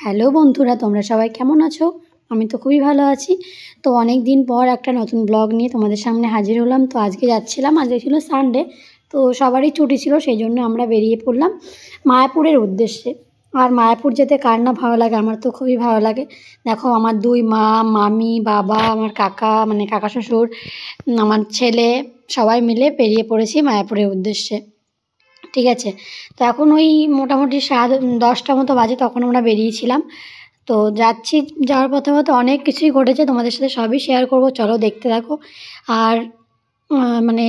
Hello বন্ধুরা, তোমরা সবাই কেমন আছো? আমি তো খুবই ভালো আছি। তো অনেক দিন পর একটা নতুন ব্লগ নিয়ে তোমাদের সামনে হাজির হলাম। তো আজকে যাচ্ছিলাম, আজকে ছিল সানডে, তো সবারই ছুটি ছিল, সেই জন্য আমরা বেরিয়ে পড়লাম মায়াপুরের উদ্দেশ্যে। আর মায়াপুর যেতে কার না ভালো লাগে, আমার তো খুবই ভালো লাগে। দেখো, আমার দুই মা, মামি, বাবা, আমার কাকা, মানে কাকা শ্বশুর, আমার ছেলে, সবাই মিলে বেরিয়ে পড়েছি মায়াপুরের উদ্দেশ্যে। ঠিক আছে, তো এখন ওই মোটামুটি 10টা মতো বাজে, তখন আমরা বেরিয়েছিলাম। তো যাচ্ছি, যাওয়ার পথে পথে অনেক কিছুই ঘটেছে, তোমাদের সাথে সবই শেয়ার করব, চলো দেখতে থাকো। আর মানে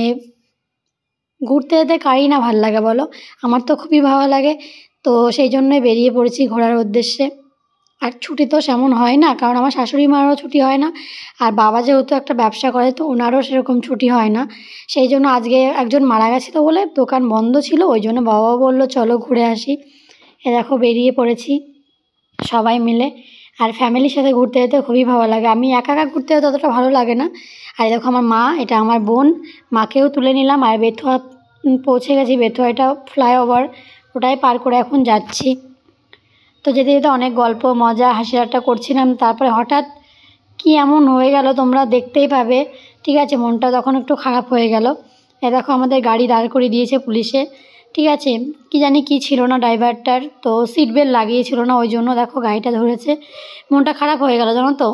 ঘুরতে যেতে কারই না ভালো লাগে বলো, আমার তো খুবই ভালো লাগে। তো সেই জন্যই বেরিয়ে পড়েছি ঘোরার উদ্দেশ্যে। আর ছুটি তো সেমন হয় না, কারণ আমার শাশুড়ি মারও ছুটি হয় না, আর বাবা যেহেতু একটা ব্যবসা করে, তো ওনারও সেরকম ছুটি হয় না। সেই জন্য আজকে একজন মারা গেছিলো বলে দোকান বন্ধ ছিল, ওই জন্য বাবাও বললো চলো ঘুরে আসি। এ দেখো বেরিয়ে পড়েছি সবাই মিলে। আর ফ্যামিলির সাথে ঘুরতে যেতে খুবই ভালো লাগে, আমি একা একা ঘুরতে যেতে ততটা ভালো লাগে না। আর দেখো আমার মা, এটা আমার বোন, মাকেও তুলে নিলাম। আর বেথুয়া পৌঁছে গেছি, বেথুয়া এটা ফ্লাইওভার, ওটাই পার করে এখন যাচ্ছি। তো যেতে যেতে অনেক গল্প মজা হাসি ঠাট্টা করছিলাম, তারপরে হঠাৎ কি এমন হয়ে গেল তোমরা দেখতেই পাবে। ঠিক আছে, মনটা তখন একটু খারাপ হয়ে গেল। এ দেখো আমাদের গাড়ি দাঁড় করিয়ে দিয়েছে পুলিশে। ঠিক আছে, কি জানি কি ছিল না ড্রাইভারটার, তো সিট বেল্ট লাগিয়েছিল না, ওই জন্য দেখো গাড়িটা ধরেছে। মনটা খারাপ হয়ে গেল জানো তো।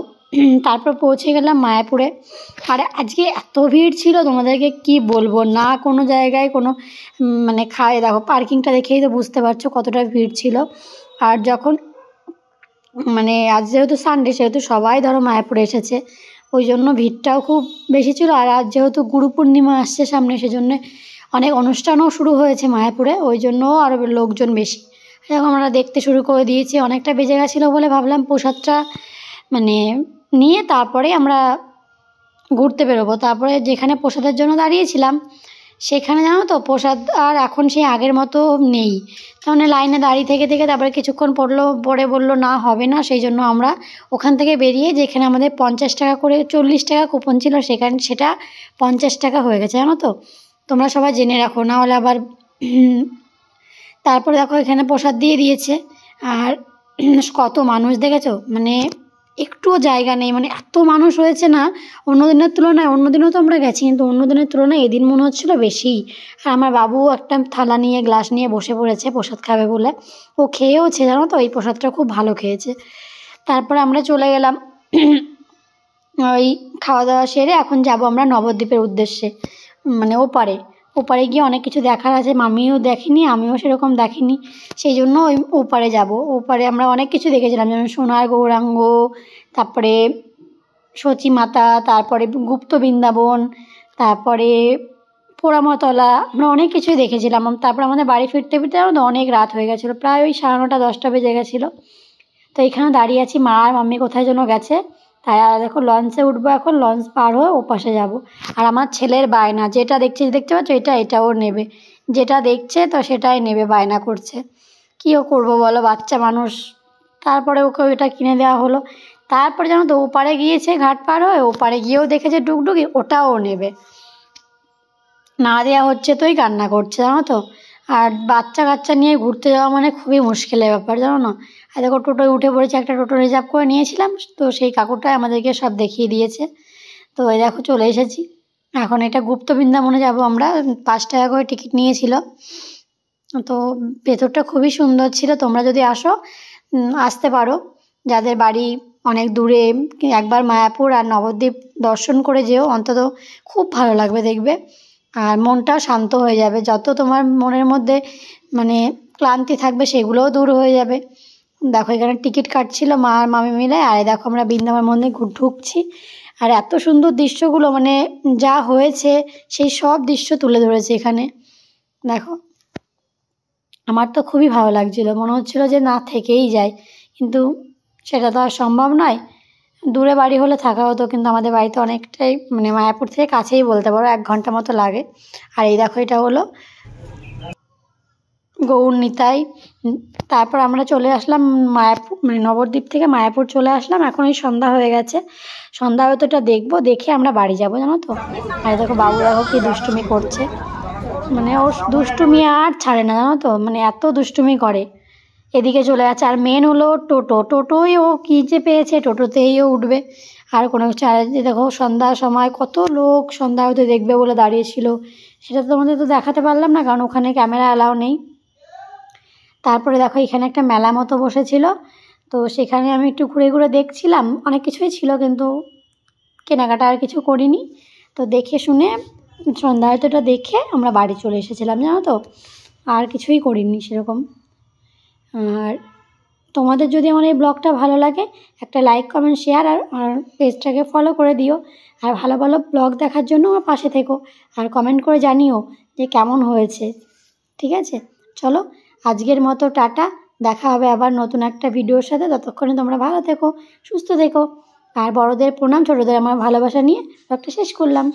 তারপর পৌঁছে গেলাম মায়াপুরে। আর আজকে এত ভিড় ছিল, তোমাদেরকে কি বলবো, না কোনো জায়গায় কোনো মানে খায়, দেখো পার্কিংটা দেখেই তো বুঝতে পারছো কতটা ভিড় ছিল। আর যখন মানে আজ যেহেতু সানডে, সেহেতু সবাই ধরো মায়াপুরে এসেছে, ওই জন্য ভিড়টাও খুব বেশি ছিল। আর আজ যেহেতু গুরু পূর্ণিমা আসছে সামনে, সেজন্য অনেক অনুষ্ঠানও শুরু হয়েছে মায়াপুরে, ওই জন্যও আরও লোকজন বেশি। এখন আমরা দেখতে শুরু করে দিয়েছি, অনেকটা বেজে গেছিলো বলে ভাবলাম প্রসাদটা মানে নিয়ে তারপরে আমরা ঘুরতে বেরোবো। তারপরে যেখানে প্রসাদের জন্য দাঁড়িয়েছিলাম, সেখানে জানো তো প্রসাদ আর এখন সেই আগের মতো নেই। তার লাইনে দাঁড়িয়ে থেকে থেকে তারপরে কিছুক্ষণ পরে বললো না হবে না, সেই জন্য আমরা ওখান থেকে বেরিয়ে, যেখানে আমাদের 50 টাকা করে 40 টাকা কুপন ছিল, সেটা 50 টাকা হয়ে গেছে জানো তো। তোমরা সবাই জেনে রাখো, না হলে আবার। তারপরে দেখো এখানে প্রসাদ দিয়ে দিয়েছে। আর কত মানুষ দেখেছো, মানে একটুও জায়গা নেই, মানে এত মানুষ হয়েছে না অন্য দিনের তুলনায়। অন্য দিনও তো আমরা গেছি, কিন্তু অন্য দিনের তুলনায় এদিন মনে হচ্ছিলো বেশি। আর আমার বাবু একটা থালা নিয়ে, গ্লাস নিয়ে বসে পড়েছে প্রসাদ খাবে বলে, ও খেয়েওছে জানো তো, এই প্রসাদটা খুব ভালো খেয়েছে। তারপরে আমরা চলে গেলাম ওই খাওয়া দাওয়া সেরে, এখন যাব আমরা নবদ্বীপের উদ্দেশ্যে, মানে ওপারে গিয়ে অনেক কিছু দেখার আছে, মামিও দেখেনি, আমিও সেরকম দেখিনি, সেই জন্য ওই ওপারে যাব। ওপারে আমরা অনেক কিছু দেখেছিলাম, যেমন সোনার গৌরাঙ্গ, তারপরে সচী মাতা, তারপরে গুপ্ত বৃন্দাবন, তারপরে পোড়ামতলা, আমরা অনেক কিছুই দেখেছিলাম। তারপর আমাদের বাড়ি ফিরতে ফিরতে অনেক রাত হয়ে গেছিলো, প্রায় ওই 9:30 10টা বেজে গেছিলো। তো এখানে দাঁড়িয়ে আছি, মা আর মাম্মি কোথায় যেন গেছে, তাই আর দেখো লঞ্চে উঠবো, এখন লঞ্চ পার হয়ে ওপাশে যাব। আর আমার ছেলের বায়না, যেটা দেখতে পাচ্ছ এটাও নেবে, যেটা দেখছে তো সেটাই নেবে, বায়না করছে। কীও করবো বলো, বাচ্চা মানুষ। তারপরে ওকে ওইটা কিনে দেওয়া হলো। তারপরে জানো তো ওপারে গিয়েছে, ঘাট পার হয়ে ওপারে গিয়েও দেখেছে ডুগডুগি, ওটাও নেবে, না দেওয়া হচ্ছে তোই কান্না করছে জানো তো। আর বাচ্চা কাচ্চা নিয়ে ঘুরতে যাওয়া মানে খুবই মুশকিলের ব্যাপার জানো না। আর দেখো টোটোয় উঠে পড়েছে, একটা টোটো রিজার্ভ করে নিয়েছিলাম, তো সেই কাকুটাই আমাদেরকে সব দেখিয়ে দিয়েছে। তো এই দেখো চলে এসেছি। এখন এটা গুপ্ত বৃন্দাবনে যাব আমরা, 5 টাকা করে টিকিট নিয়েছিল। তো ভেতরটা খুবই সুন্দর ছিল, তোমরা যদি আসতে পারো, যাদের বাড়ি অনেক দূরে, একবার মায়াপুর আর নবদ্বীপ দর্শন করে যেও অন্তত, খুব ভালো লাগবে দেখবে। আর মনটাও শান্ত হয়ে যাবে, যত তোমার মনের মধ্যে মানে ক্লান্তি থাকবে সেগুলোও দূর হয়ে যাবে। দেখো এখানে টিকিট কাটছিল মা আর মামি মিলে। আর দেখো আমরা বৃন্দাবনের মধ্যে ঢুকছি, আর এত সুন্দর দৃশ্যগুলো, মানে যা হয়েছে সেই সব দৃশ্য তুলে ধরেছে এখানে। দেখো আমার তো খুবই ভালো লাগছিল, মনে হচ্ছিল যে না থেকেই যায়, কিন্তু সেটা তো আর সম্ভব নয়। দূরে বাড়ি হলে থাকা হতো, কিন্তু আমাদের বাড়িতে অনেকটাই, মানে মায়াপুর থেকে কাছেই বলতে পারো, 1 ঘন্টা মতো লাগে। আর এই দেখো এটা হলো গৌর নিতাই। তারপর আমরা চলে আসলাম মায়াপুর, মানে নবদ্বীপ থেকে মায়াপুর চলে আসলাম। এখন এই সন্ধ্যা হয়ে গেছে, সন্ধ্যা হয়তোটা দেখবো, দেখে আমরা বাড়ি যাবো জানো তো। আর দেখো বাবু দেখো কি দুষ্টুমি করছে, মানে ওর দুষ্টুমি আর ছাড়ে না জানো তো, মানে এত দুষ্টুমি করে। এদিকে চলে যাচ্ছে। আর মেন হলো টোটোই ও কী যে পেয়েছে, টোটোতেই ও উঠবে। আর কোনো চারিদিকে দেখো সন্ধ্যার সময় কত লোক সন্ধ্যা হতে দেখবে বলে দাঁড়িয়েছিল, সেটা তো তোমাদের তো দেখাতে পারলাম না, কারণ ওখানে ক্যামেরা অ্যালাউ নেই। তারপরে দেখো এখানে একটা মেলা মতো বসেছিল, তো সেখানে আমি একটু ঘুরে ঘুরে দেখছিলাম, অনেক কিছুই ছিল কিন্তু কেনাকাটা আর কিছু করিনি। তো দেখে শুনে সন্ধ্যা আরতিটা দেখে আমরা বাড়ি চলে এসেছিলাম, জানো তো, আর কিছুই করিনি সেরকম। আর তোমাদের যদি আমার এই ব্লগটা ভালো লাগে একটা লাইক কমেন্ট শেয়ার আর পেজটাকে ফলো করে দিও। আর ভালো ভালো ব্লগ দেখার জন্য আমার পাশে থেকো, আর কমেন্ট করে জানিও যে কেমন হয়েছে। ঠিক আছে, চলো আজকের মতো টাটা, দেখা হবে আবার নতুন একটা ভিডিওর সাথে। ততক্ষণে তোমরা ভালো থেকো, সুস্থ থেকো। আর বড়দের প্রণাম, ছোটোদের আমার ভালোবাসা নিয়ে ব্লগটা শেষ করলাম।